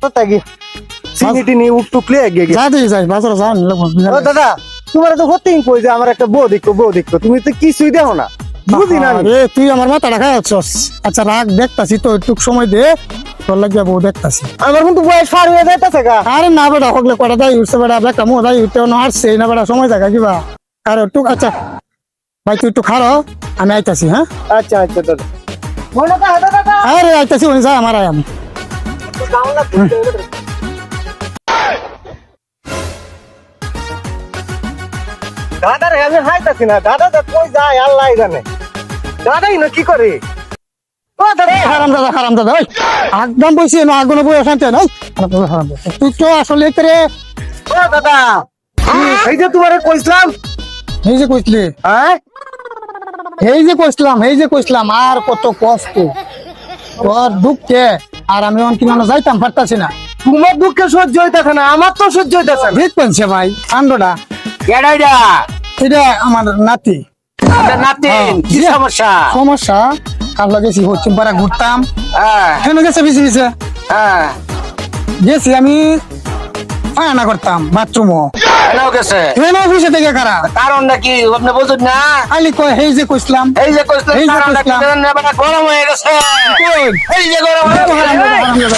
তো তাগি সিনিটিনি উঠটুকলে আগে যা তুই যাই বাজারে যা নিলে ও দাদা তোমার তো হতেই কই যে আমার একটা বউ দেখো তুমি তো কিছুই দেখো না বুঝি না আমি। আরে তুই আমার মাথা রাখা আছস আচ্ছা রাখ দেখতাছি তো একটু সময় দে তোর লাগিয়া বউ দেখতাছি আমার কিন্তু বয়স পার হয়ে যাইতেছে গা আরে না বেটা হকলে কটা দাই উঠছে বেটা একটা মো দাই উঠতে না হারছে না বেটা সময় জায়গা কিবা আরে একটু আচ্ছা ভাই তুই একটু খারো আমি আইতাছি হ্যাঁ আচ্ছা আচ্ছা দাদা মনে তো দাদা দাদা আরে আইতাছি ওই যা আমার আয় আমি দাদা রে আমি হাইতাছি না দাদা দা কই যায় আল্লাহ জানে দাদাই না কি করে ও দাদা হারাম দাদা ওই একদম বসে না আগুনে বই শান্তি নাই হারাম দাদা তুই তো আসলে করে ও দাদা এই যে তোমারে কইছিলাম এই যে কইছলি হ্যাঁ এই যে কইছিলাম আর কত কষ্ট তোর দুঃখে আর আমি অন কিনা যাইতাম পারতাছি না তোমার দুঃখে সহ্য হইতাছে না আমার তো সহ্য হইতাছে না ঠিক বলছে ভাই কাণ্ডটা কেডাইডা এটা আমার নাতি আপনার নাতিন কি সমস্যা সমস্যা কাল গেছি পশ্চিম পাড়া ঘুরতাম হ্যাঁ কেন গেছে বেশি বেশি হ্যাঁ গেছি আমি পায়না করতাম বাথরুমও কেন গেছে কেন অফিসে থেকে কারা কারণ নাকি আপনি বুঝুন না খালি কয় এই যে কইছিলাম এই যে কইছিলেন এই যে কারণ কইছিলাম। গরম হয়ে গেছে কই? এই যে গরম হয়ে গেছে